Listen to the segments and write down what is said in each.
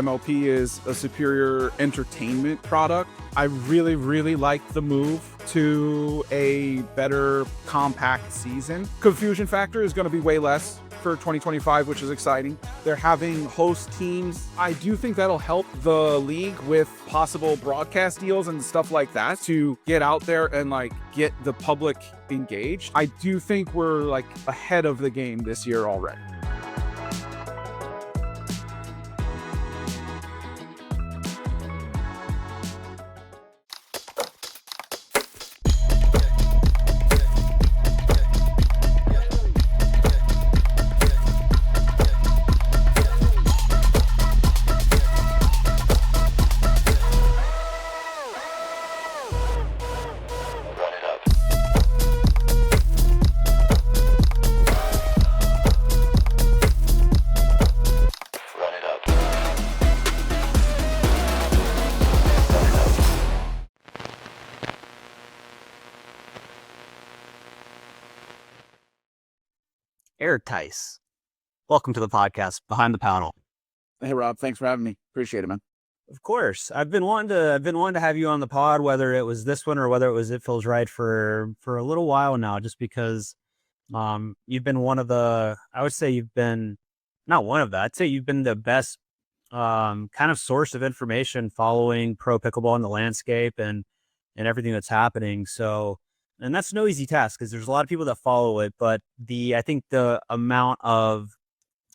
MLP is a superior entertainment product. I really, really like the move to a better compact season. Confusion factor is going to be way less for 2025, which is exciting. They're having host teams. I do think that'll help the league with possible broadcast deals and stuff like that to get out there and like get the public engaged. I do think we're like ahead of the game this year already. Erik Tice, welcome to the podcast, Behind the Panel. Hey Rob, thanks for having me. Appreciate it, man. Of course, I've been wanting to have you on the pod, whether it was this one or whether it was It Feels Right for a little while now, just because you've been one of the, I would say you've been not one of that. I'd say you've been the best kind of source of information following pro pickleball in the landscape and everything that's happening. So. And that's no easy task because there's a lot of people that follow it, but I think the amount of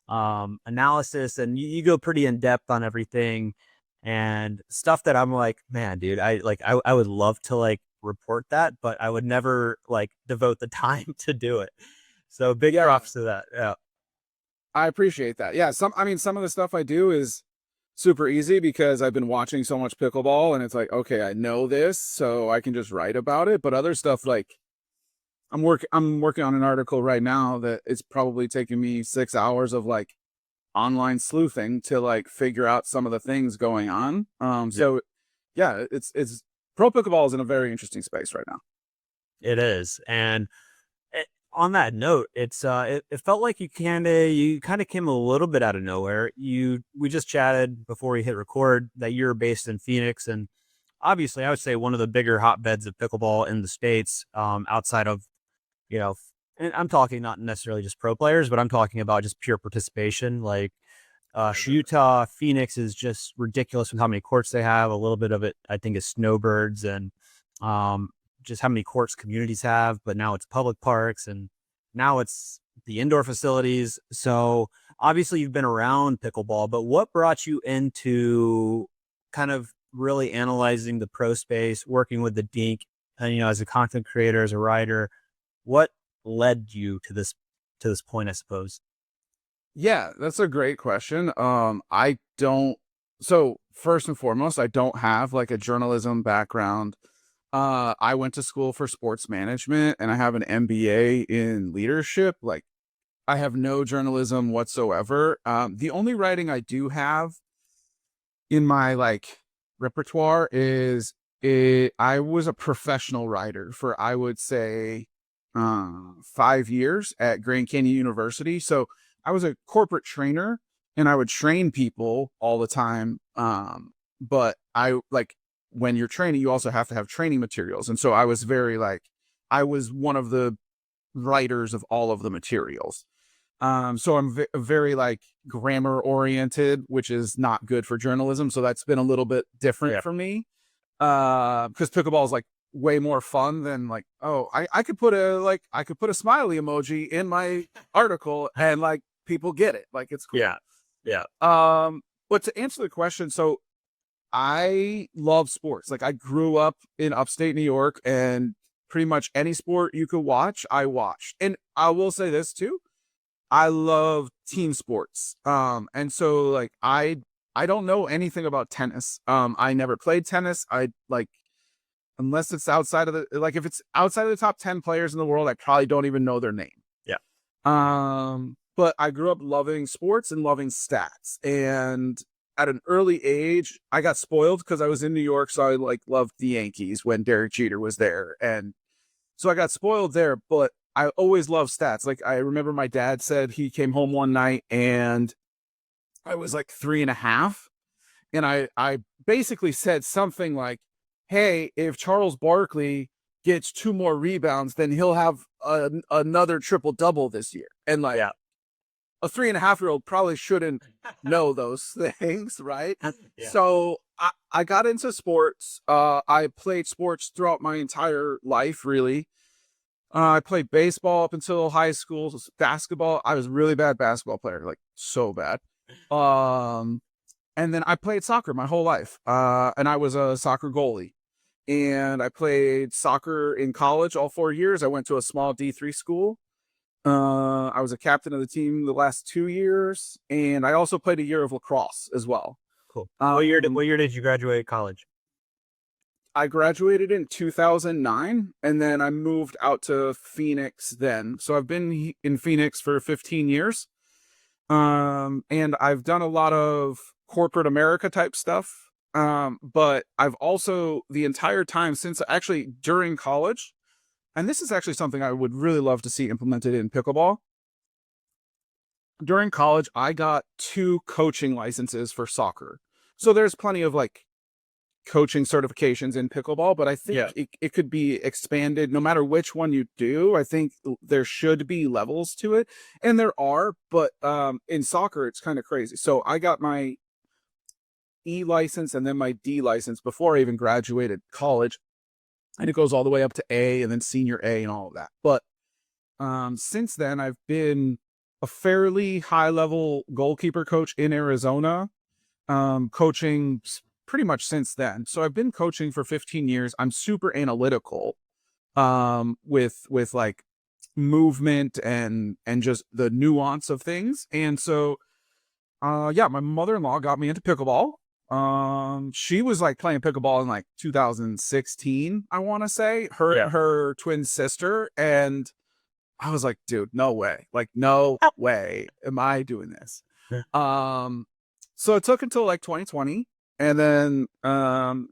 analysis and you go pretty in depth on everything and stuff that I'm like, man, dude, I would love to like report that, but I would never like devote the time to do it. So big props to that. Yeah. I appreciate that. Yeah. Some of the stuff I do is super easy because I've been watching so much pickleball and it's like, okay, I know this, so I can just write about it. But other stuff, like I'm working on an article right now that it's probably taking me 6 hours of like online sleuthing to like figure out some of the things going on. So yeah, it's pro pickleball is in a very interesting space right now. It is. And on that note, it felt like you kind of came a little bit out of nowhere. We just chatted before we hit record that you're based in Phoenix, and obviously I would say one of the bigger hotbeds of pickleball in the States, outside of, and I'm talking not necessarily just pro players, but I'm talking about just pure participation. Like Utah, Phoenix is just ridiculous with how many courts they have. A little bit of it, I think, is snowbirds and just how many courts communities have, but now it's public parks and now it's the indoor facilities. So obviously you've been around pickleball, but what brought you into kind of really analyzing the pro space, working with the Dink, and, as a content creator, as a writer, what led you to this point, I suppose? Yeah, that's a great question. So first and foremost, I don't have like a journalism background. I went to school for sports management and I have an MBA in leadership. Like I have no journalism whatsoever. The only writing I do have in my like repertoire is I was a professional writer for, I would say, 5 years at Grand Canyon University. So I was a corporate trainer and I would train people all the time. But when you're training, you also have to have training materials. And so I was I was one of the writers of all of the materials. So I'm very like grammar oriented, which is not good for journalism. So that's been a little bit different for me. Because pickleball is like way more fun than like, I could put a smiley emoji in my article and like people get it. Like it's cool. Yeah. But to answer the question, so I love sports. Like I grew up in upstate New York and pretty much any sport you could watch, I watched. And I will say this too. I love team sports. And so like I don't know anything about tennis. I never played tennis. Unless it's outside of if it's outside of the top 10 players in the world, I probably don't even know their name. Yeah. But I grew up loving sports and loving stats. And at an early age, I got spoiled because I was in New York. So I like loved the Yankees when Derek Jeter was there. And so I got spoiled there, but I always loved stats. Like I remember my dad said he came home one night and I was like 3.5. and I basically said something like, hey, if Charles Barkley gets 2 more rebounds, then he'll have another triple double this year. And like Yeah. a 3.5-year-old probably shouldn't know those things, right? Yeah. So I got into sports. I played sports throughout my entire life, really. I played baseball up until high school. Basketball, I was a really bad basketball player, like so bad. And then I played soccer my whole life. And I was a soccer goalie. And I played soccer in college all 4 years. I went to a small D3 school. I was a captain of the team the last 2 years, and I also played a year of lacrosse as well. Cool. Um, What year did you graduate college? I graduated in 2009, and then I moved out to Phoenix then. So I've been in Phoenix for 15 years. And I've done a lot of corporate America type stuff. But I've also the entire time since actually during college, and this is actually something I would really love to see implemented in pickleball. During college, I got 2 coaching licenses for soccer. So there's plenty of like coaching certifications in pickleball, but I think Yeah. it could be expanded no matter which one you do. I think there should be levels to it, and there are, but in soccer, it's kind of crazy. So I got my E license and then my D license before I even graduated college, and it goes all the way up to A and then senior A and all of that. But since then, I've been a fairly high level goalkeeper coach in Arizona, coaching pretty much since then. So I've been coaching for 15 years. I'm super analytical, with like movement and just the nuance of things. And so, yeah, my mother-in-law got me into pickleball. She was like playing pickleball in like 2016, I want to say, Yeah. her twin sister. And I was like, dude, no way. Like, no way am I doing this. So it took until like 2020. And then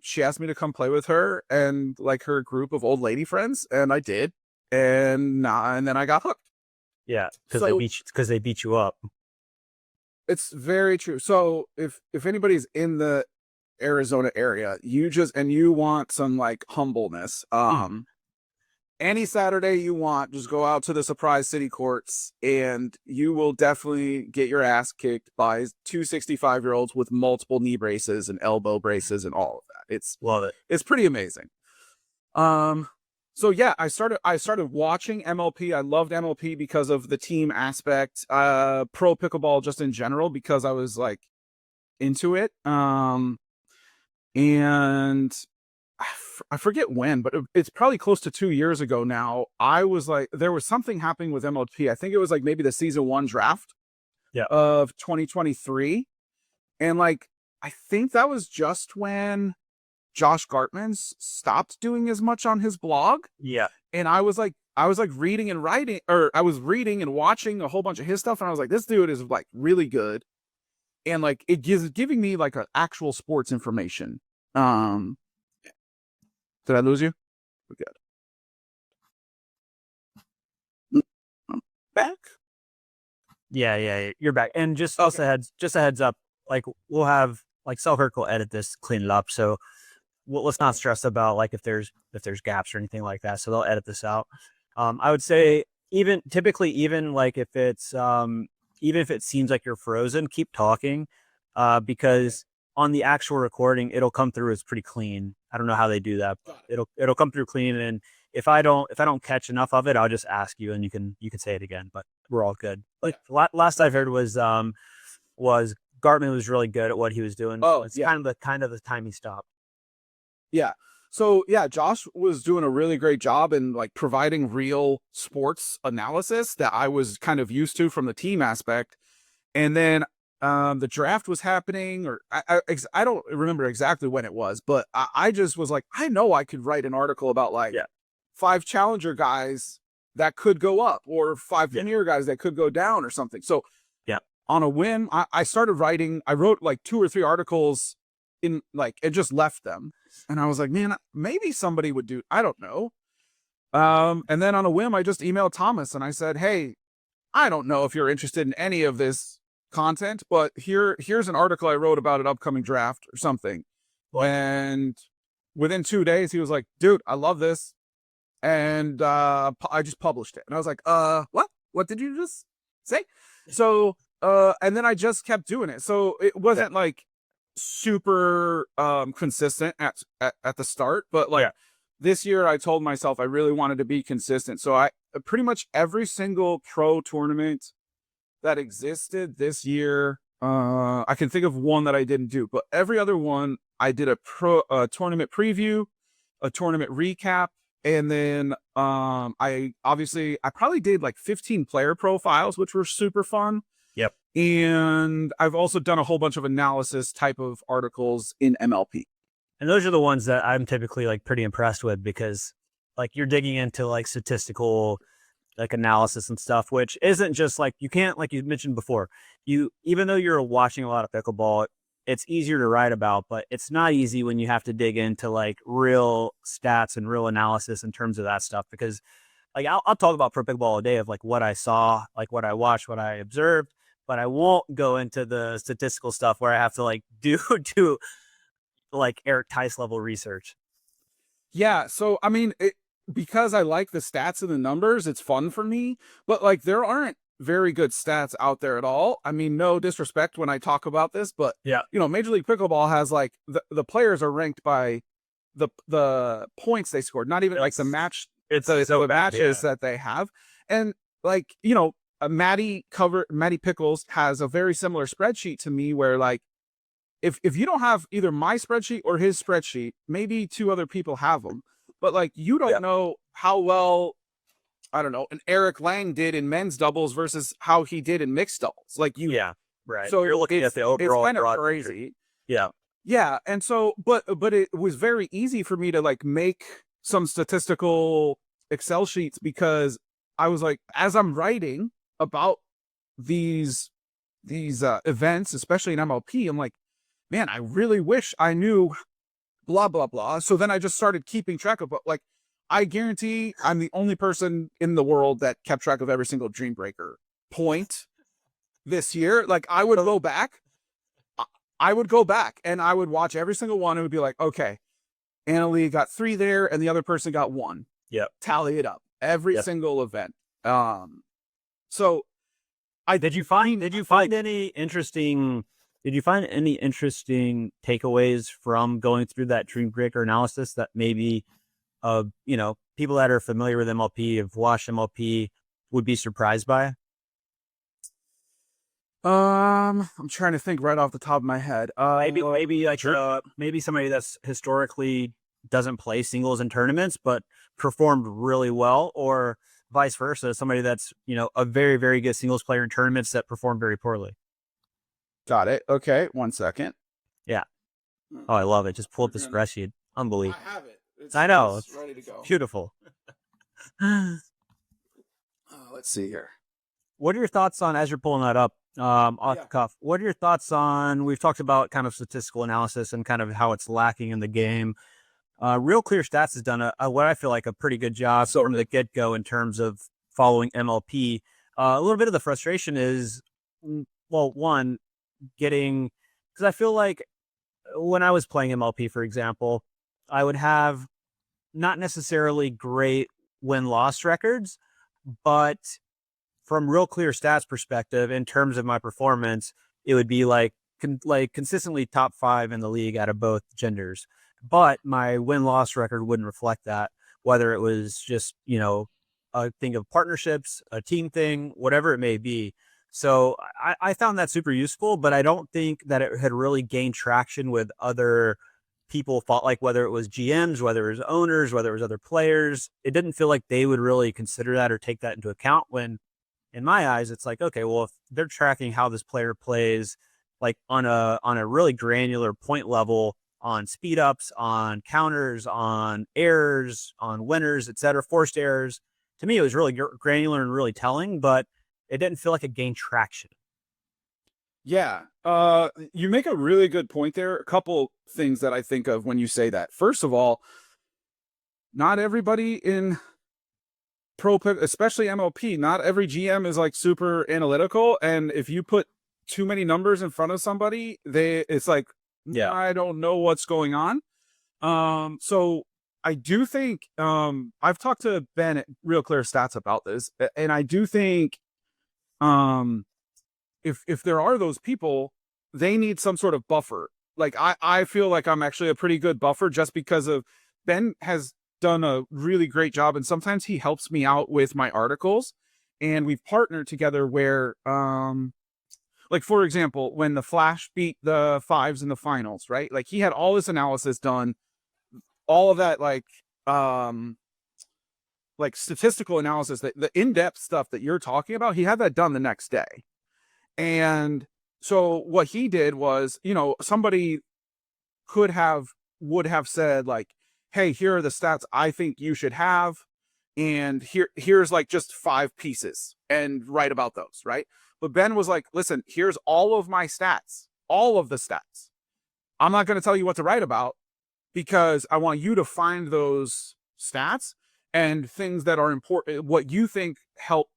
she asked me to come play with her and like her group of old lady friends. And I did. And then I got hooked. Yeah. So Because they beat you up. it's very true. So if anybody's in the Arizona area, you want some like humbleness, any Saturday you want, just go out to the Surprise City Courts and you will definitely get your ass kicked by 265-year-olds with multiple knee braces and elbow braces and all of that. Love it. It's pretty amazing. So yeah, I started watching MLP. I loved MLP because of the team aspect, pro pickleball just in general, because I was like into it. And I forget when, but it's probably close to 2 years ago now. I was like, there was something happening with MLP. I think it was like maybe the season 1 draft of 2023. And like, I think that was just when Josh Gartman's stopped doing as much on his blog. Yeah. And I was like reading and writing, or I was reading and watching a whole bunch of his stuff. And I was like, this dude is like really good. And like, it gives giving me like an actual sports information. Did I lose you? We're good. I'm back. Yeah. You're back. And just Okay. just a heads up, like we'll have like Selkirk will edit this, clean it up. So let's not stress about like if there's gaps or anything like that. So they'll edit this out. I would say typically even like if it's even if it seems like you're frozen, keep talking, because on the actual recording it'll come through as pretty clean. I don't know how they do that, but it'll come through clean. And if I don't catch enough of it, I'll just ask you and you can say it again. But we're all good. Like last I've heard was Gartman was really good at what he was doing. Oh, It's yeah. kind of the time he stopped. Yeah. So yeah, Josh was doing a really great job in like providing real sports analysis that I was kind of used to from the team aspect. And then the draft was happening, or I don't remember exactly when it was, but I just was like, I know I could write an article about like 5 challenger guys that could go up, or 5 premier guys that could go down or something. So on a whim, I started writing. I wrote like 2 or 3 articles in like, and just left them. And I was like, man, maybe somebody would do, I don't know. And then on a whim, I just emailed Thomas and I said, hey, I don't know if you're interested in any of this content, but here's an article I wrote about an upcoming draft or something. Well, And within 2 days, he was like, dude, I love this. And I just published it. And I was like, what? What did you just say? So, and then I just kept doing it. So it wasn't like super consistent at the start, but like this year I told myself I really wanted to be consistent. So I pretty much every single pro tournament that existed this year, I can think of one that I didn't do, but every other one I did a tournament preview, a tournament recap, and then I probably did like 15 player profiles, which were super fun. Yep. And I've also done a whole bunch of analysis type of articles in MLP. And those are the ones that I'm typically like pretty impressed with, because like you're digging into like statistical like analysis and stuff, which isn't just like, you can't, like you mentioned before, even though you're watching a lot of pickleball, it's easier to write about, but it's not easy when you have to dig into like real stats and real analysis in terms of that stuff. Because like I'll talk about pro pickleball all day of like what I saw, like what I watched, what I observed, but I won't go into the statistical stuff where I have to like do like Erik Tice level research. Yeah, so I mean, because I like the stats and the numbers, it's fun for me. But like, there aren't very good stats out there at all. I mean, no disrespect when I talk about this, but Yeah. Major League Pickleball has like the players are ranked by the points they scored, not even like the match. It's The matches that they have, and like Maddie Pickles has a very similar spreadsheet to me, where like if you don't have either my spreadsheet or his spreadsheet, maybe two other people have them, but like you don't know how well, I don't know, an Eric Lang did in men's doubles versus how he did in mixed doubles. Like right. So you're looking at the overall, it's kind of crazy. Yeah. Yeah, and so, but it was very easy for me to like make some statistical Excel sheets, because I was like, as I'm writing about these events, especially in MLP, I'm like, man, I really wish I knew blah blah blah. So then I just started keeping track of, but like, I guarantee I'm the only person in the world that kept track of every single Dream Breaker point this year. Like, I would go back and I would watch every single one and would be like, okay, Annalie got 3 there and the other person got 1. Yep. Tally it up. Every single event. So did you find any interesting takeaways from going through that Dream Breaker analysis that maybe people that are familiar with MLP, have watched MLP, would be surprised by? I'm trying to think right off the top of my head. Maybe somebody that's historically doesn't play singles in tournaments but performed really well, or vice versa, somebody that's a very, very good singles player in tournaments that performed very poorly. Got it. Okay, 1 second. Yeah. Oh, I love it. Just pull up the spreadsheet. Unbelievable. I have it. I know. It's ready to go. Beautiful. Let's see here. What are your thoughts on, as you're pulling that up, off the cuff, what are your thoughts on, we've talked about kind of statistical analysis and kind of how it's lacking in the game. Real Clear Stats has done what I feel like a pretty good job from the get-go in terms of following MLP. A little bit of the frustration is, well, one, because I feel like when I was playing MLP, for example, I would have not necessarily great win-loss records, but from Real Clear Stats perspective, in terms of my performance, it would be like consistently top 5 in the league out of both genders. But my win-loss record wouldn't reflect that, whether it was just, a thing of partnerships, a team thing, whatever it may be. So I found that super useful, but I don't think that it had really gained traction with other people, like whether it was GMs, whether it was owners, whether it was other players. It didn't feel like they would really consider that or take that into account, when in my eyes, it's like, okay, well, if they're tracking how this player plays, like on a really granular point level, on speed ups, on counters, on errors, on winners, etc., forced errors, to me, it was really granular and really telling, but it didn't feel like it gained traction. Yeah. You make a really good point there. A couple things that I think of when you say that. First of all, not everybody in pro, especially MLP, not every GM is like super analytical. And if you put too many numbers in front of somebody, it's like, I don't know what's going on. So I do think I've talked to Ben at Real Clear Stats about this, and I do think um if there are those people, they need some sort of buffer. Like I feel like I'm actually a pretty good buffer just because of Ben has done a really great job, and sometimes he helps me out with my articles, and we've partnered together where like for example, when the Flash beat the Fives in the finals, right? Like he had all this analysis done, all of that like statistical analysis, that the in-depth stuff that you're talking about, he had that done the next day. And so what he did was, somebody would have said like, hey, here are the stats I think you should have, and here's like just 5 pieces and write about those, right? But Ben was like, listen, here's all of my stats, all of the stats. I'm not going to tell you what to write about because I want you to find those stats and things that are important, what you think help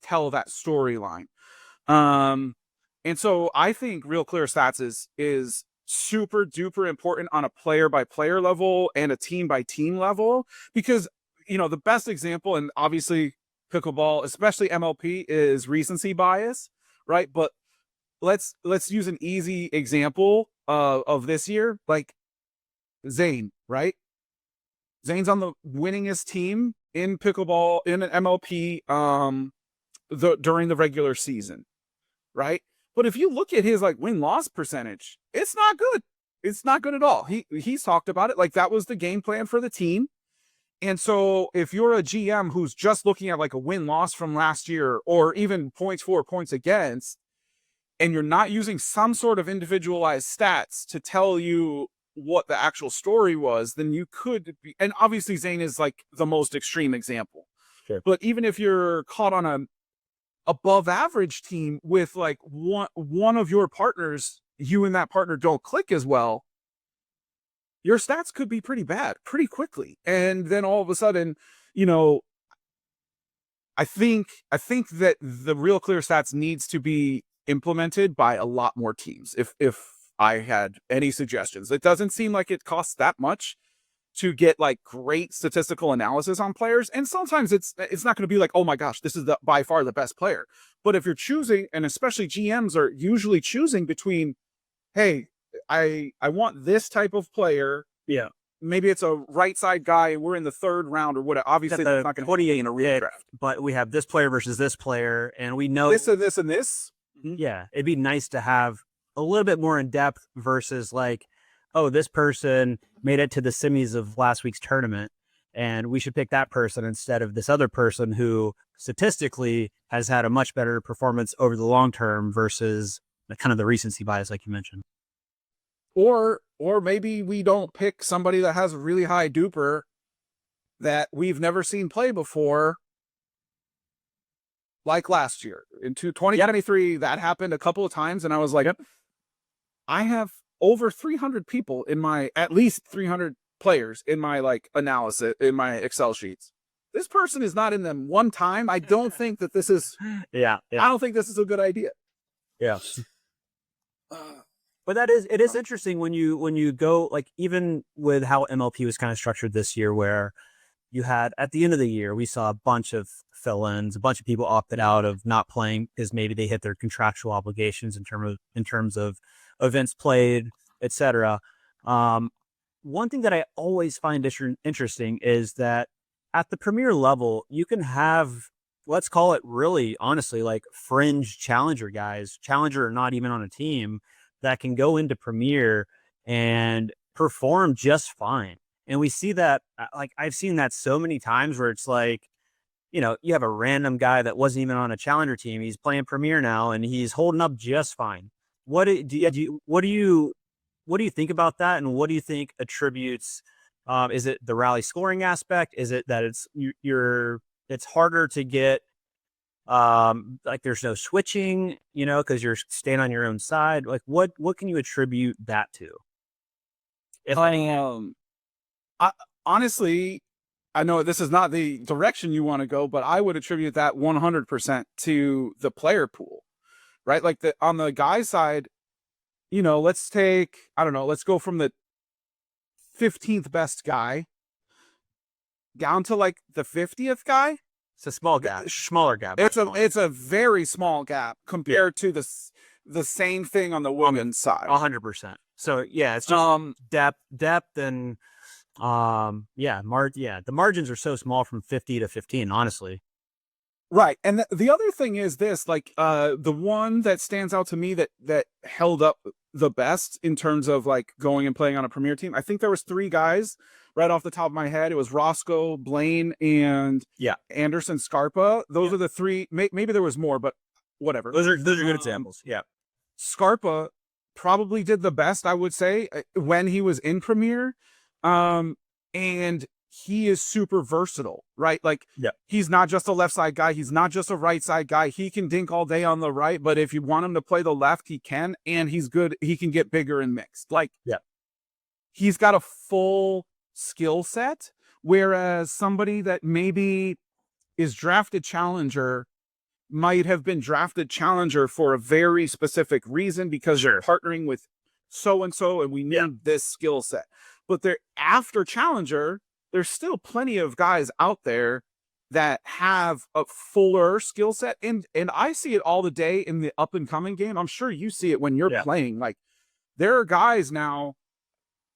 tell that storyline. And so I think Real Clear Stats is super duper important on a player by player level and a team by team level, because the best example, and obviously pickleball, especially MLP, is recency bias, right? But let's use an easy example of this year, like Zane, right? Zane's on the winningest team in pickleball in an MLP during the regular season, right? But if you look at his like win-loss percentage, it's not good. It's not good at all. He's talked about it. Like that was the game plan for the team. And so if you're a GM who's just looking at like a win-loss from last year, or even points for, points against, and you're not using some sort of individualized stats to tell you what the actual story was, then you could be, and obviously Zane is like the most extreme example. Sure. But even if you're caught on a above average team with like one of your partners, you and that partner don't click as well, your stats could be pretty bad pretty quickly. And then all of a sudden, I think that the Real Clear Stats needs to be implemented by a lot more teams. If I had any suggestions, it doesn't seem like it costs that much to get like great statistical analysis on players. And sometimes it's not going to be like, oh my gosh, this is by far the best player. But if you're choosing, and especially GMs are usually choosing between, hey, I want this type of player. Yeah. Maybe it's a right side guy and we're in the 3rd round or whatever. Obviously that's not going to 28 in a real draft. But we have this player versus this player, and we know this and this and this. Mm-hmm. Yeah. It'd be nice to have a little bit more in depth versus like, oh, this person made it to the semis of last week's tournament, and we should pick that person instead of this other person who statistically has had a much better performance over the long term versus kind of the recency bias, like you mentioned. Or maybe we don't pick somebody that has a really high duper that we've never seen play before, like last year. In 2023, that happened a couple of times, and I was like, I have over 300 people at least 300 players in my like analysis in my Excel sheets. This person is not in them one time. I don't think that this is I don't think this is a good idea. Yeah. But it is interesting when you go, like, even with how MLP was kind of structured this year, where you had at the end of the year, we saw a bunch of fill-ins, a bunch of people opted out of not playing because maybe they hit their contractual obligations in terms of events played, etc. One thing that I always find interesting is that at the premier level, you can have, let's call it really honestly, like fringe challenger guys, challenger or not even on a team, that can go into premier and perform just fine. And we see that, like, I've seen that so many times where it's like, you have a random guy that wasn't even on a challenger team. He's playing premier now and he's holding up just fine. What do you think about that? And what do you think attributes, is it the rally scoring aspect? Is it that it's harder to get, like there's no switching, because you're staying on your own side? Like what can you attribute that to? Honestly, I know this is not the direction you want to go, but I would attribute that 100% to the player pool, right? Like on the guys side, you know, let's take, I don't know, let's go from the 15th best guy down to like the 50th guy. It's a small gap, smaller gap. It's a very small gap compared to the same thing on the women's side. 100%. So yeah, it's just depth and the margins are so small from 50 to 15, honestly. Right. And the other thing is this, like the one that stands out to me that held up the best in terms of like going and playing on a premier team. I think there was 3 guys right off the top of my head. It was Roscoe, Blaine, and Anderson Scarpa. Those are the 3. Maybe there was more, but whatever. Those are good examples. Yeah. Scarpa probably did the best, I would say, when he was in premier. And he is super versatile, right? Like he's not just a left side guy. He's not just a right side guy. He can dink all day on the right, but if you want him to play the left, he can, and he's good. He can get bigger and mixed. Like, he's got a full skill set. Whereas somebody that maybe is drafted challenger might have been drafted challenger for a very specific reason because you're partnering with so-and-so and we need this skill set. But they're after challenger, there's still plenty of guys out there that have a fuller skill set. And I see it all the day in the up and coming game. I'm sure you see it when you're playing. Like, there are guys now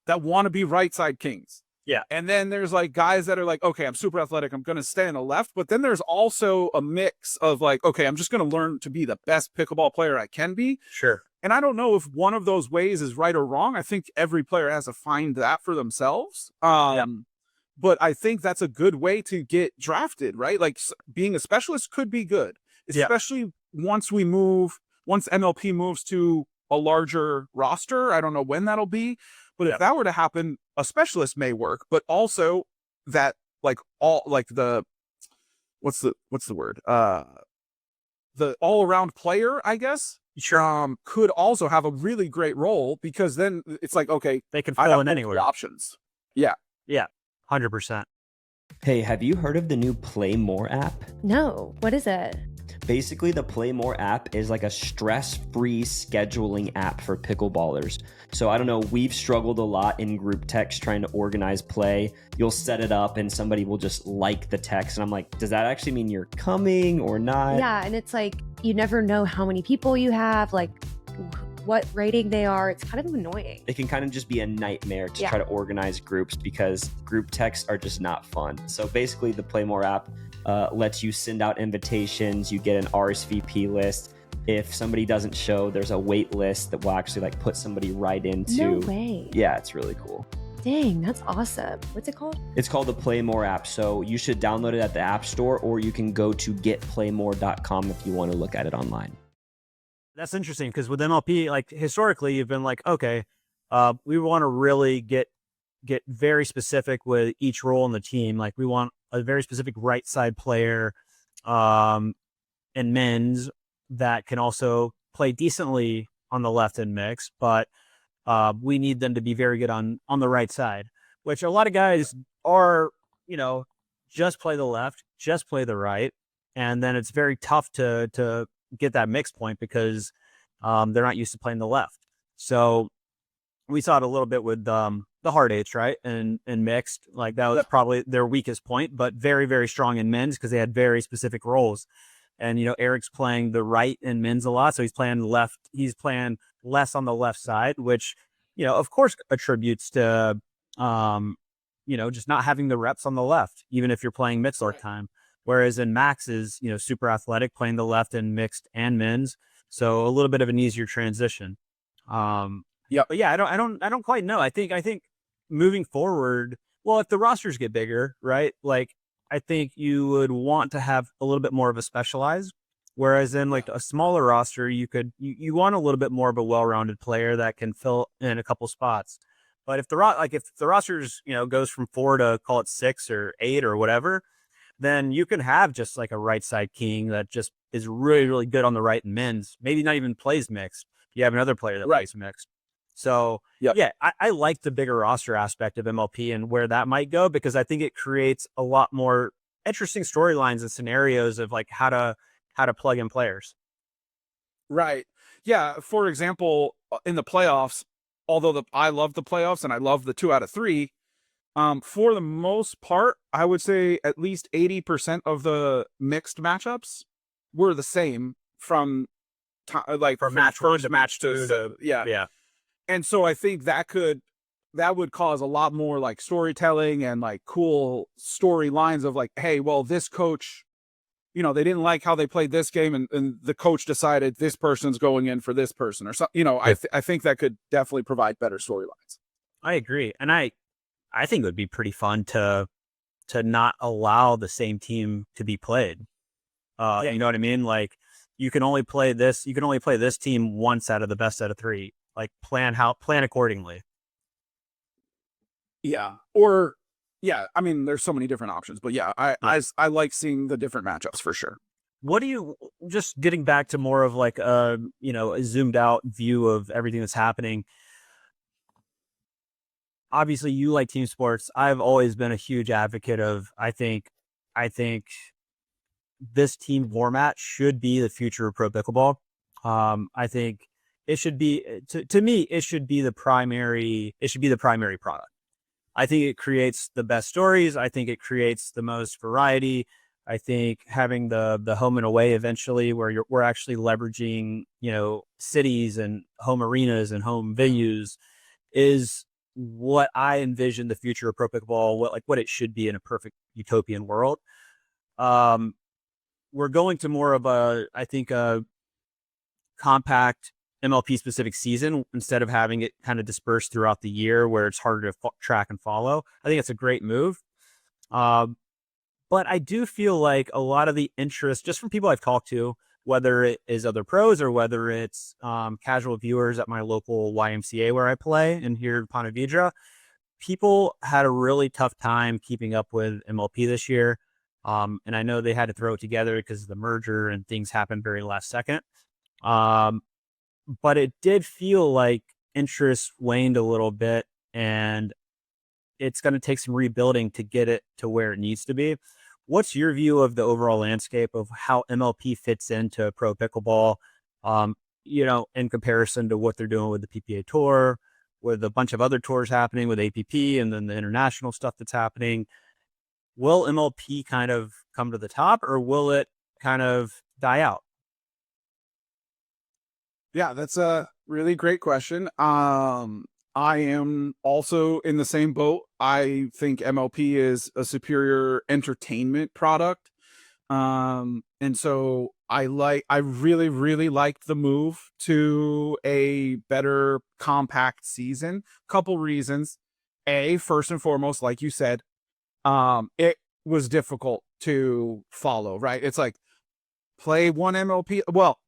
that want to be right side kings. Yeah. And then there's like guys that are like, okay, I'm super athletic, I'm going to stay on the left. But then there's also a mix of like, okay, I'm just going to learn to be the best pickleball player I can be. Sure. And I don't know if one of those ways is right or wrong. I think every player has to find that for themselves. But I think that's a good way to get drafted, right? Like, being a specialist could be good, especially once MLP moves to a larger roster. I don't know when that'll be, but if that were to happen, a specialist may work, but also that like all like the, what's the word? The all around player, I guess. Sure. Could also have a really great role, because then it's like, okay, they can fill in anywhere. Options. Yeah. 100%. Hey, have you heard of the new Play More app? No, what is it? Basically, the Play More app is like a stress-free scheduling app for pickleballers. So I don't know, we've struggled a lot in group text trying to organize play. You'll set it up and somebody will just like the text. And I'm like, does that actually mean you're coming or not? Yeah, and it's like, you never know how many people you have, like what rating they are. It's kind of annoying. It can kind of just be a nightmare to try to organize groups because group texts are just not fun. So basically, the Play More app lets you send out invitations. You get an RSVP list. If somebody doesn't show, there's a wait list that will actually like put somebody right into. No way. Yeah, it's really cool. Dang, that's awesome. What's it called? It's called the Play More app. So you should download it at the App Store, or you can go to getplaymore.com if you want to look at it online. That's interesting, because with MLP, like historically, you've been like, okay, we want to really get very specific with each role in the team. Like, we want a very specific right side player in men's that can also play decently on the left and mix, but we need them to be very good on the right side, which a lot of guys are, just play the left, just play the right. And then it's very tough to get that mix point because they're not used to playing the left. So we saw it a little bit with the hard eights, right? And mixed, like that was probably their weakest point, but very, very strong in men's because they had very specific roles. And, Erik's playing the right in men's a lot. So he's playing left. He's playing less on the left side, which, of course attributes to, just not having the reps on the left, even if you're playing Mitzler time. Whereas in Max is, super athletic, playing the left in mixed and men's. So a little bit of an easier transition. But yeah, I don't quite know. I think moving forward, well, if the rosters get bigger, right? Like, I think you would want to have a little bit more of a specialized, whereas in like a smaller roster, you want a little bit more of a well-rounded player that can fill in a couple spots. But if the rosters, goes from 4 to call it 6 or 8 or whatever, then you can have just like a right side king that just is really, really good on the right and men's, maybe not even plays mixed. You have another player that plays mixed. So I like the bigger roster aspect of MLP and where that might go, because I think it creates a lot more interesting storylines and scenarios of like how to plug in players. Right. Yeah. For example, in the playoffs, although I love the playoffs and I love the 2 out of 3, for the most part, I would say at least 80% of the mixed matchups were the same from From from match one first to match match two to yeah. yeah. And so I think that would cause a lot more like storytelling and like cool storylines of like, hey, well, this coach, they didn't like how they played this game, and the coach decided this person's going in for this person or something. I think that could definitely provide better storylines. I agree. And I think it would be pretty fun to not allow the same team to be played. You know what I mean? Like you can only play this team once out of the best out of 3. Like plan accordingly. Yeah. Or yeah, I mean, there's so many different options, but yeah, I like seeing the different matchups for sure. What do you, just getting back to more of like a zoomed out view of everything that's happening? Obviously you like team sports. I've always been a huge advocate of, I think this team format should be the future of pro pickleball. I think it should be, to me, it should be the primary product. I think it creates the best stories. I think it creates the most variety. I think having the home and away eventually, where we're actually leveraging, cities and home arenas and home venues, is what I envision the future of pro pickleball, what it should be in a perfect utopian world. We're going to more of a compact MLP specific season instead of having it kind of dispersed throughout the year where it's harder to track and follow. I think it's a great move. But I do feel like a lot of the interest, just from people I've talked to, whether it is other pros or whether it's casual viewers at my local YMCA where I play and here in Ponte Vedra, people had a really tough time keeping up with MLP this year. And I know they had to throw it together because of the merger and things happened very last second. But it did feel like interest waned a little bit, and it's going to take some rebuilding to get it to where it needs to be. What's your view of the overall landscape of how MLP fits into pro pickleball, in comparison to what they're doing with the PPA tour, with a bunch of other tours happening with APP and then the international stuff that's happening? Will MLP kind of come to the top, or will it kind of die out? Yeah, that's a really great question. I am also in the same boat. I think MLP is a superior entertainment product. And so I really, really liked the move to a better compact season. Couple reasons. First and foremost, like you said, it was difficult to follow, right? It's like play one MLP. Well,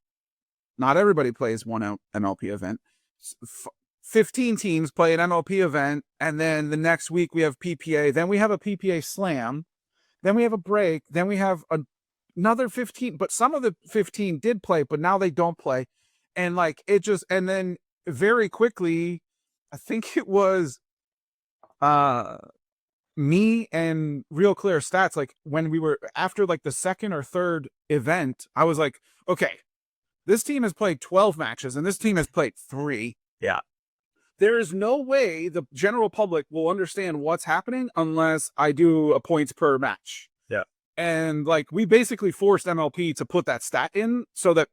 not everybody plays one MLP event. 15 teams play an MLP event, and then the next week we have PPA. Then we have a PPA slam. Then we have a break. Then we have another 15. But some of the 15 did play, but now they don't play. And like and then very quickly, I think it was me and Real Clear Stats, like when we were after like the second or third event, I was like, okay, this team has played 12 matches and this team has played 3. Yeah. There is no way the general public will understand what's happening unless I do a points per match. Yeah. And like we basically forced MLP to put that stat in so that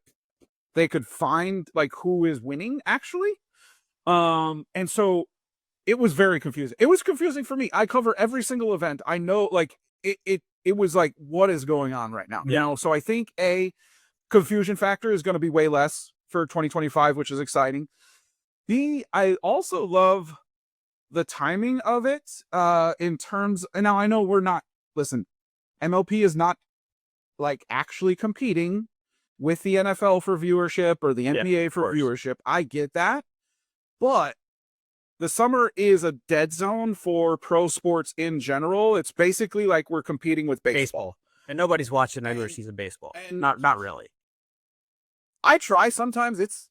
they could find like who is winning actually. And so it was very confusing. It was confusing for me. I cover every single event. I know like it was like, what is going on right now? Yeah. So I think confusion factor is going to be way less for 2025, which is exciting. I also love the timing of it in terms, and now I know MLP is not like actually competing with the NFL for viewership or the NBA for viewership. I get that, but the summer is a dead zone for pro sports in general. It's basically like we're competing with baseball. And nobody's watching regular season baseball. Not really. I try sometimes.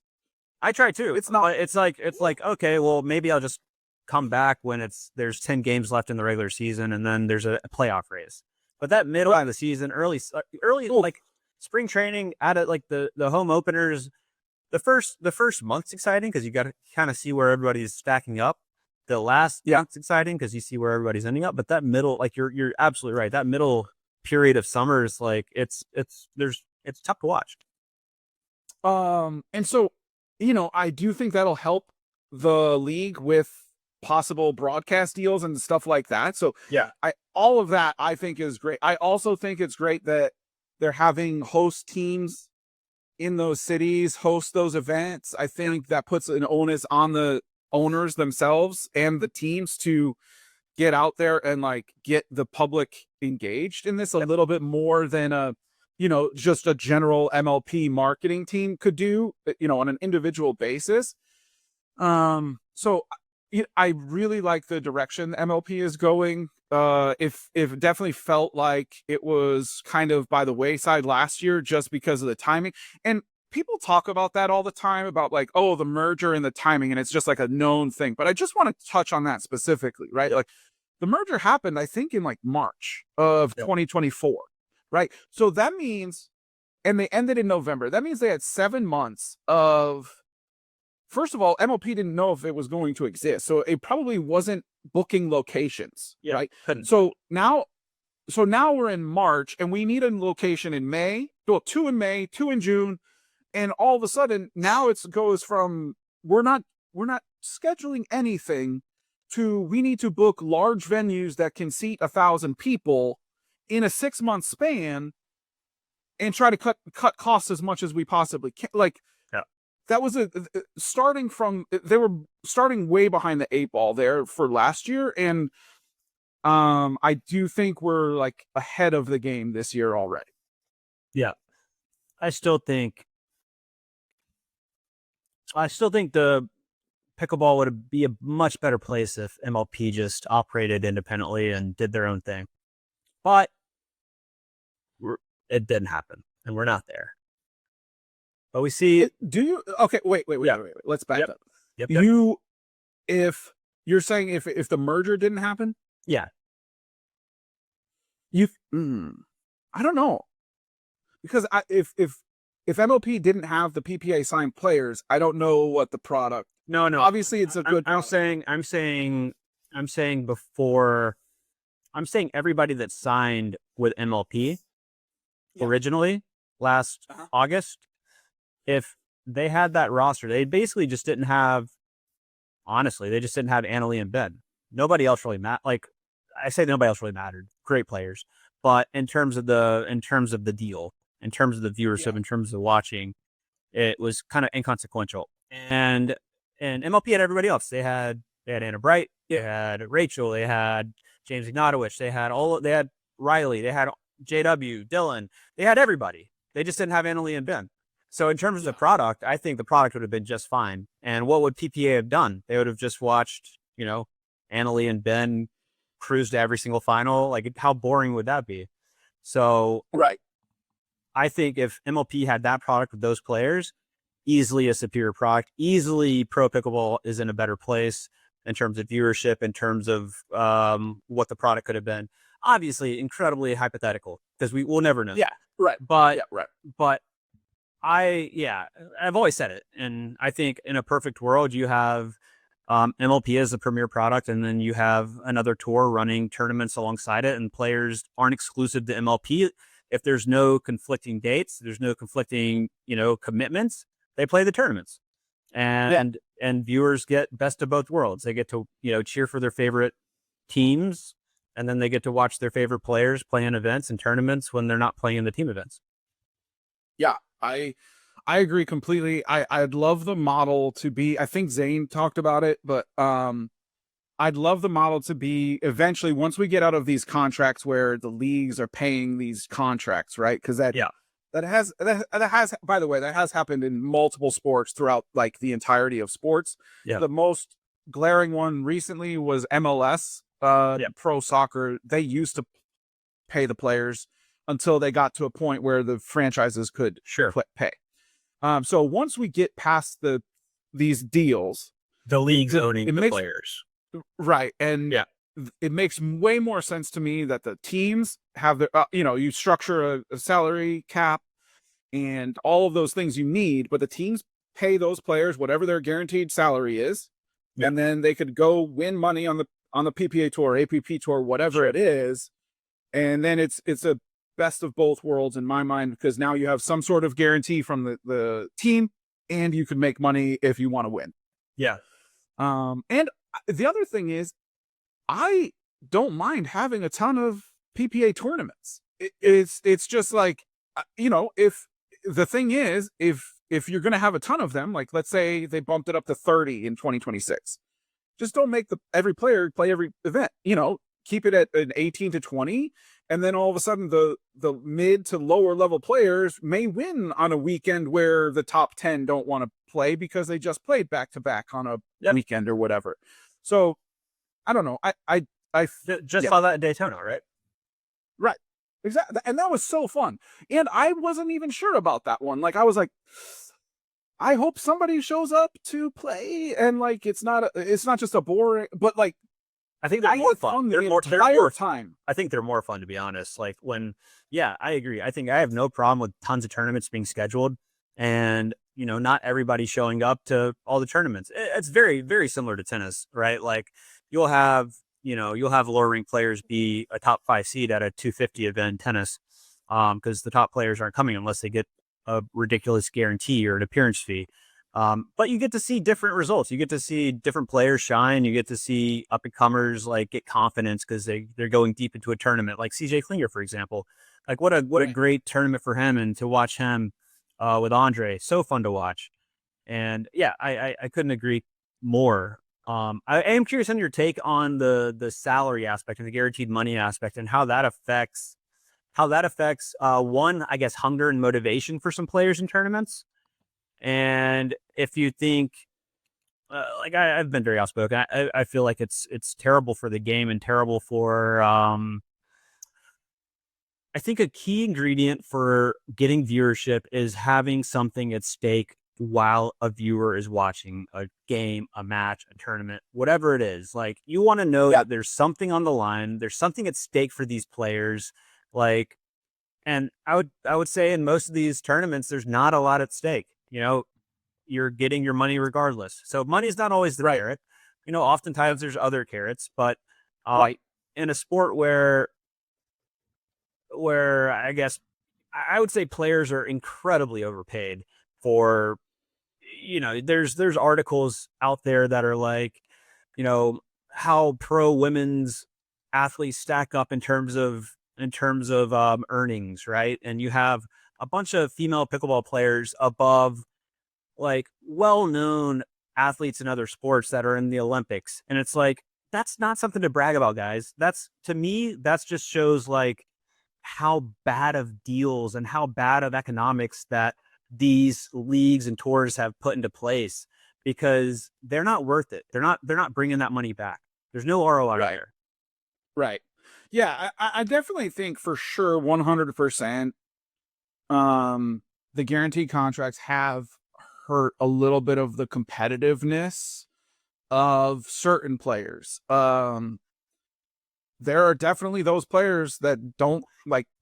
I try too. It's not. It's like okay, well maybe I'll just come back when there's 10 games left in the regular season and then there's a playoff race. But that middle of the season, early like spring training, at like the home openers, the first month's exciting because you got to kind of see where everybody's stacking up. The last month's exciting because you see where everybody's ending up. But that middle, like you're absolutely right. That middle period of summer is like it's tough to watch. And so, I do think that'll help the league with possible broadcast deals and stuff like that. So Yeah. all of that I think is great. I also think it's great that they're having host teams in those cities host those events. I think that puts an onus on the owners themselves and the teams to get out there and like get the public engaged in this a little bit more than just a general MLP marketing team could do, on an individual basis. So I really like the direction MLP is going. If it definitely felt like it was kind of by the wayside last year just because of the timing. And people talk about that all the time about like, oh, the merger and the timing, and it's just like a known thing. But I just want to touch on that specifically, right? Like the merger happened, I think, in like March of 2024, right? So that means, and they ended in November. That means they had 7 months of, first of all, MLP didn't know if it was going to exist. So it probably wasn't booking locations, right? Couldn't. So now we're in March and we need a location in May, well, 2 in May, 2 in June. And all of a sudden now it goes from, we're not scheduling anything to, we need to book large venues that can seat 1,000 people in a 6-month span and try to cut costs as much as we possibly can. Like, that was they were starting way behind the 8 ball there for last year. And I do think we're like ahead of the game this year already. Yeah. I still think the pickleball would be a much better place if MLP just operated independently and did their own thing. But it didn't happen, and we're not there. But we see. Do you? Okay, wait. Let's back up. Yep. If you're saying if the merger didn't happen, yeah, I don't know, because if MLP didn't have the PPA signed players, I don't know what the product. No. Obviously, it's a good. I'm saying everybody that signed with MLP originally last August, if they had that roster, they basically just didn't have. Honestly, they just didn't have Annalie and Ben. Nobody else really mattered. Like I say, nobody else really mattered. Great players, but in terms of the deal, in terms of the viewership, in terms of watching, it was kind of inconsequential. And MLP had everybody else. They had Anna Bright, they had Rachel, they had James Ignatowicz, they had Riley, they had JW, Dylan, they had everybody. They just didn't have Annalie and Ben. So in terms of the product, I think the product would have been just fine. And what would PPA have done? They would have just watched, Annalie and Ben cruise to every single final. Like, how boring would that be? So I think if MLP had that product with those players, easily a superior product, easily Pro Pickleball is in a better place in terms of viewership, in terms of what the product could have been. Obviously, incredibly hypothetical because we'll never know. But I've always said it. And I think in a perfect world, you have MLP as the premier product, and then you have another tour running tournaments alongside it, and players aren't exclusive to MLP. If there's no conflicting dates, there's no conflicting, commitments, they play the tournaments. And viewers get best of both worlds. They get to, cheer for their favorite teams, and then they get to watch their favorite players play in events and tournaments when they're not playing in the team events. Yeah, I agree completely. I'd love the model to be, I think Zane talked about it, but I'd love the model to be eventually, once we get out of these contracts where the leagues are paying these contracts, right? Because that has, by the way, that has happened in multiple sports throughout like the entirety of sports. The most glaring one recently was MLS, pro soccer. They used to pay the players until they got to a point where the franchises could pay. So once we get past these deals, the league's owning the players. Right. And it makes way more sense to me that the teams have their, you structure a salary cap and all of those things you need, but the teams pay those players whatever their guaranteed salary is, and then they could go win money on the PPA tour, APP tour, whatever it is, and then it's a best of both worlds in my mind, because now you have some sort of guarantee from the team, and you can make money if you want to win. Yeah. And the other thing is, I don't mind having a ton of PPA tournaments. It's just like, if the thing is, if you're going to have a ton of them, like let's say they bumped it up to 30 in 2026, just don't make every player play every event, keep it at an 18 to 20. And then all of a sudden the mid to lower level players may win on a weekend where the top 10 don't want to play because they just played back to back on a weekend or whatever. So I don't know. I just saw that in Daytona, right? Right. Exactly. And that was so fun. And I wasn't even sure about that one. Like, I was like, I hope somebody shows up to play, and like, it's not just a boring, but like, I think they're more fun. They're more time. I think they're more fun, to be honest. Like I agree. I think I have no problem with tons of tournaments being scheduled, and not everybody showing up to all the tournaments. It's very, very similar to tennis, right? Like you'll have lower ranked players be a top 5 seed at a 250 event in tennis, because the top players aren't coming unless they get a ridiculous guarantee or an appearance fee. But you get to see different results. You get to see different players shine. You get to see up and comers like get confidence because they're going deep into a tournament, like CJ Klinger, for example. Like what a great tournament for him, and to watch him with Andre, so fun to watch. And yeah, I couldn't agree more. I am curious on your take on the salary aspect and the guaranteed money aspect, and how that affects one, I guess, hunger and motivation for some players in tournaments. And if you think, I've been very outspoken, I feel like it's terrible for the game and terrible for, I think a key ingredient for getting viewership is having something at stake while a viewer is watching a game, a match, a tournament, whatever it is. Like, you want to know that there's something on the line, there's something at stake for these players. Like, and I would say in most of these tournaments, there's not a lot at stake. You're getting your money regardless. So money is not always the carrot. Oftentimes there's other carrots, but in a sport where I guess I would say players are incredibly overpaid for, there's articles out there that are like, how pro women's athletes stack up in terms of earnings, right? And you have a bunch of female pickleball players above like well-known athletes in other sports that are in the Olympics. And it's like, that's not something to brag about, guys. To me, that's just shows like how bad of deals and how bad of economics that these leagues and tours have put into place, because they're not worth it. They're not bringing that money back. There's no ROI there. Right. Yeah. I definitely think for sure 100%. The guaranteed contracts have hurt a little bit of the competitiveness of certain players. There are definitely those players that don't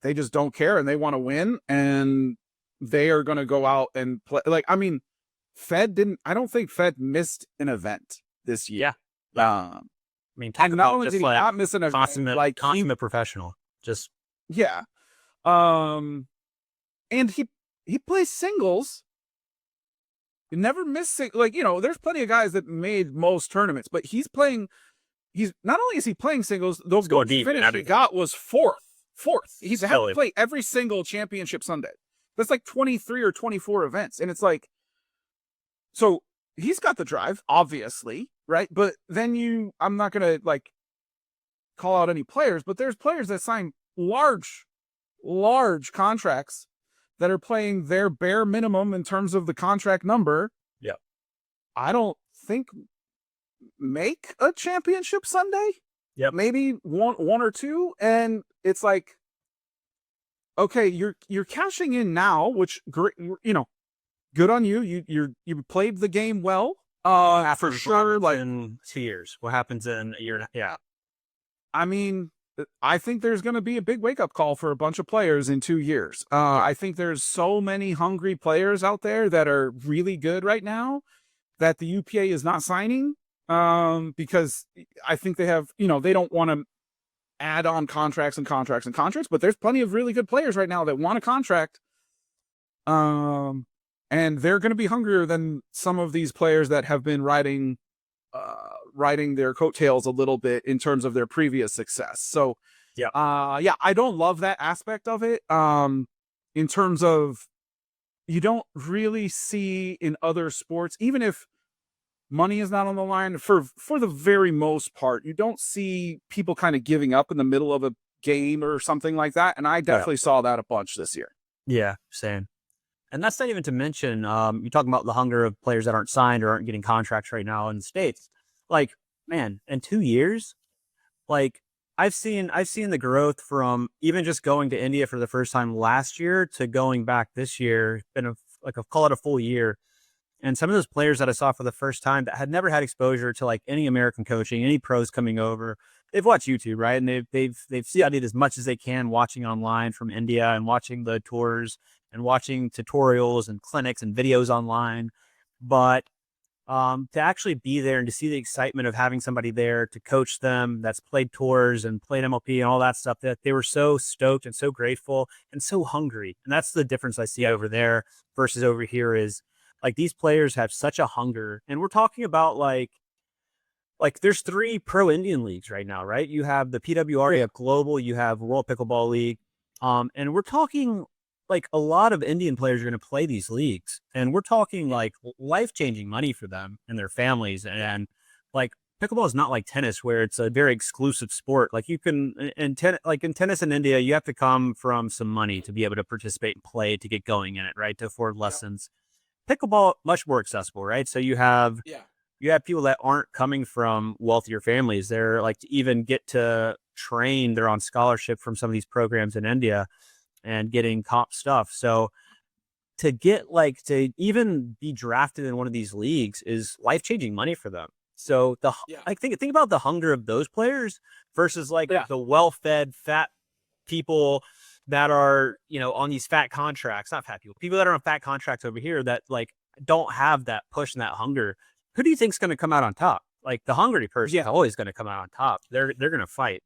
they just don't care and they want to win, and they are going to go out and play. Like, I mean, I don't think Fed missed an event this year. Yeah. I mean, not only did he not miss an event, consummate professional. Just yeah. And he plays singles. You never miss there's plenty of guys that made most tournaments, but he's not only is he playing singles, the finish he got was fourth. He's had to play every single championship Sunday. That's like 23 or 24 events. And it's like, so he's got the drive, obviously, right? But then I'm not going to call out any players, but there's players that sign large contracts that are playing their bare minimum in terms of the contract number. Yeah. I don't think make a championship Sunday. Yeah. Maybe one or two. And it's like, okay, you're cashing in now, which great, good on you. You played the game well. For sure. Like in 2 years, what happens in a year? Yeah. I mean, I think there's going to be a big wake up call for a bunch of players in 2 years. I think there's so many hungry players out there that are really good right now that the UPA is not signing, because I think they have, they don't want to add on contracts and contracts and contracts, but there's plenty of really good players right now that want a contract. And they're going to be hungrier than some of these players that have been riding their coattails a little bit in terms of their previous success. So, I don't love that aspect of it. In terms of, you don't really see in other sports, even if money is not on the line, for the very most part, you don't see people kind of giving up in the middle of a game or something like that. And I definitely saw that a bunch this year. Yeah, same. And that's not even to mention, you're talking about the hunger of players that aren't signed or aren't getting contracts right now in the States. Like, man, in 2 years, like I've seen the growth from even just going to India for the first time last year to going back this year. Been call it a full year. And some of those players that I saw for the first time that had never had exposure to like any American coaching, any pros coming over, they've watched YouTube, right? And they've studied as much as they can watching online from India and watching the tours and watching tutorials and clinics and videos online. But to actually be there and to see the excitement of having somebody there to coach them that's played tours and played MLP and all that stuff, that they were so stoked and so grateful and so hungry. And that's the difference I see over there versus over here is like these players have such a hunger. And we're talking about like there's 3 pro Indian leagues right now, right? You have the PWR, you have Global, you have World Pickleball League. And we're talking like a lot of Indian players are going to play these leagues, and we're talking like life-changing money for them and their families. And like pickleball is not like tennis where it's a very exclusive sport. Like you can in tennis in India, you have to come from some money to be able to participate and play to get going in it, right? To afford lessons. Pickleball, much more accessible, right? So you have people that aren't coming from wealthier families. They're like to even get to train, they're on scholarship from some of these programs in India and getting comp stuff. So to get like to even be drafted in one of these leagues is life-changing money for them. So think about the hunger of those players versus like the well-fed fat people that are, on these fat contracts, not fat people that are on fat contracts over here that like don't have that push and that hunger. Who do you think's going to come out on top? Like the hungry person is always going to come out on top. They're going to fight.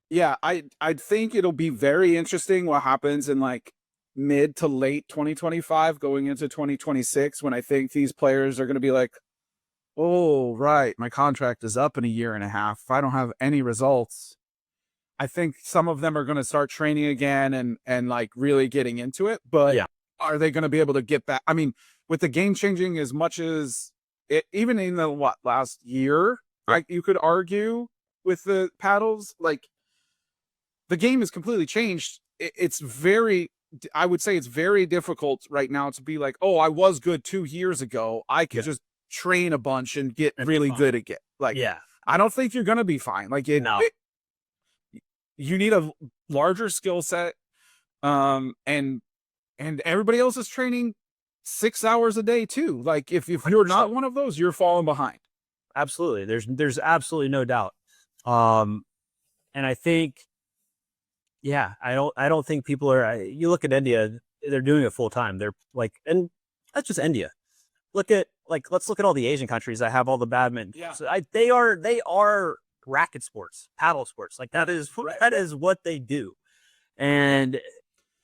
Yeah, I think it'll be very interesting what happens in like mid to late 2025 going into 2026, when I think these players are going to be like, oh, right, my contract is up in a year and a half. If I don't have any results, I think some of them are going to start training again and like really getting into it. But are they going to be able to get back? I mean, with the game changing as much as it, even in the last year, like you could argue with the paddles, like the game has completely changed. I would say it's very difficult right now to be like, oh, I was good 2 years ago. I could just train a bunch and get really good again. Like, I don't think you're going to be fine. Like you need a larger skill set. And everybody else is training 6 hours a day too. Like if you're not one of those, you're falling behind. Absolutely. There's absolutely no doubt. And I think, I don't think people are, you look at India, they're doing it full time. They're like, and that's just India. Let's look at all the Asian countries that have all the badminton. Yeah. So they are racket sports, paddle sports. Like that is what they do. And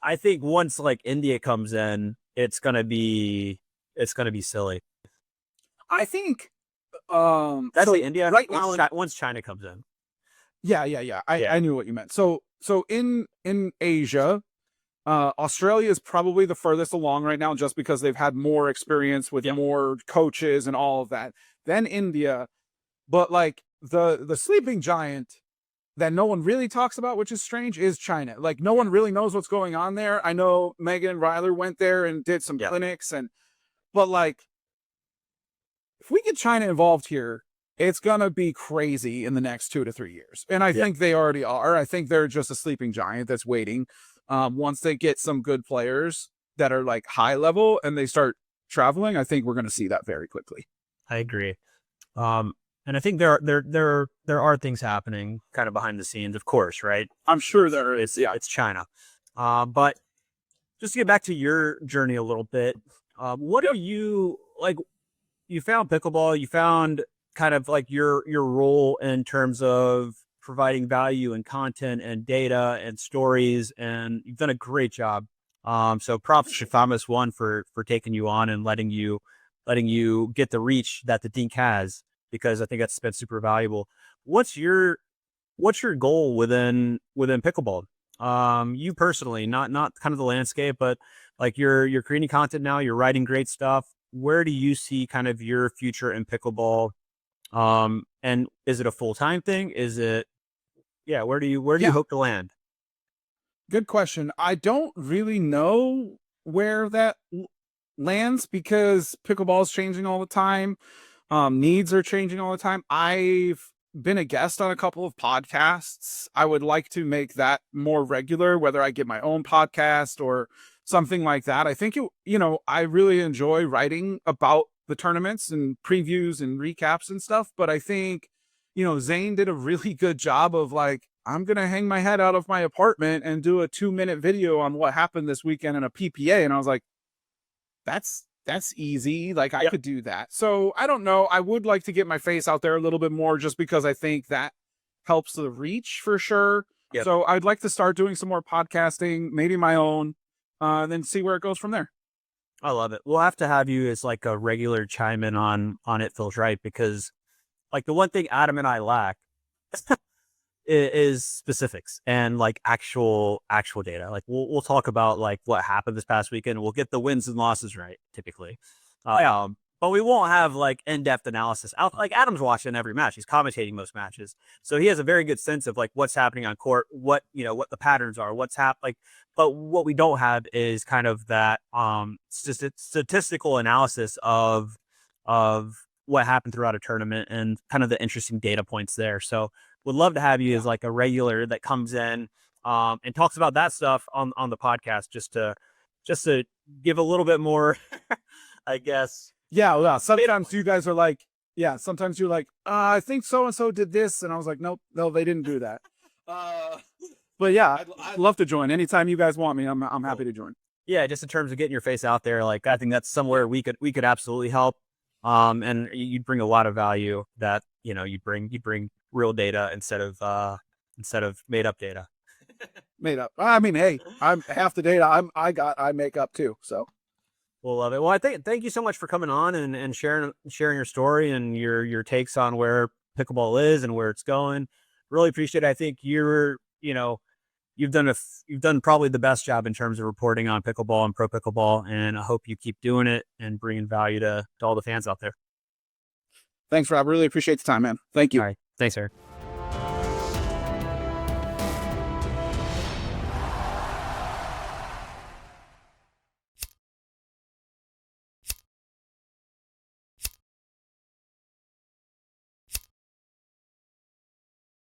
I think once like India comes in, it's gonna be silly. I think that's India right now once China comes in. Yeah. I knew what you meant. So in Asia, Australia is probably the furthest along right now, just because they've had more experience with more coaches and all of that than India. But like the sleeping giant that no one really talks about, which is strange, is China. Like no one really knows what's going on there. I know Megan and Ryler went there and did some clinics, but like if we get China involved here, it's going to be crazy in the next 2 to 3 years. And I think they already are. I think they're just a sleeping giant that's waiting. Once they get some good players that are like high level and they start traveling, I think we're going to see that very quickly. I agree. And I think there are things happening kind of behind the scenes, of course, right? I'm sure there is. Yeah. It's China. But just to get back to your journey a little bit, what are you like? You found pickleball, you found kind of like your role in terms of providing value and content and data and stories, and you've done a great job. So props to Shafamas one for taking you on and letting you get the reach that the Dink has, because I think that's been super valuable. What's your goal within pickleball? You personally, not kind of the landscape, but like you're creating content now, you're writing great stuff. Where do you see kind of your future in pickleball? And is it a full-time thing? Is it, where do you hope to land? Good question. I don't really know where that lands because pickleball is changing all the time. Needs are changing all the time. I've been a guest on a couple of podcasts. I would like to make that more regular, whether I get my own podcast or something like that. I think I really enjoy writing about the tournaments and previews and recaps and stuff. But I think, Zane did a really good job of like, I'm going to hang my head out of my apartment and do a 2-minute video on what happened this weekend in a PPA. And I was like, that's easy. Like I could do that. So I don't know. I would like to get my face out there a little bit more just because I think that helps the reach for sure. Yep. So I'd like to start doing some more podcasting, maybe my own, then see where it goes from there. I love it. We'll have to have you as like a regular chime in on It Feels Right, because like the one thing Adam and I lack is specifics and like actual data. Like we'll talk about like what happened this past weekend. We'll get the wins and losses right typically. But we won't have like in-depth analysis. Like Adam's watching every match. He's commentating most matches. So he has a very good sense of like what's happening on court, what the patterns are, what's happening. But what we don't have is kind of that statistical analysis of what happened throughout a tournament and kind of the interesting data points there. So would love to have you as like a regular that comes in and talks about that stuff on the podcast, just to give a little bit more, I guess. Yeah. Sometimes you guys are like, sometimes you're like, I think so-and-so did this. And I was like, nope, no, they didn't do that. But yeah, I'd love to join. Anytime you guys want me, I'm happy to join. Yeah. Just in terms of getting your face out there, like I think that's somewhere we could absolutely help. And you'd bring a lot of value that, you'd bring real data instead of made up data. Made up. I mean, hey, I'm half the data I make up too. So we'll love it. Well, thank you so much for coming on and sharing your story and your takes on where pickleball is and where it's going. Really appreciate it. I think you've done probably the best job in terms of reporting on pickleball and pro pickleball, and I hope you keep doing it and bringing value to all the fans out there. Thanks, Rob. Really appreciate the time, man. Thank you. All right. Thanks, Erik.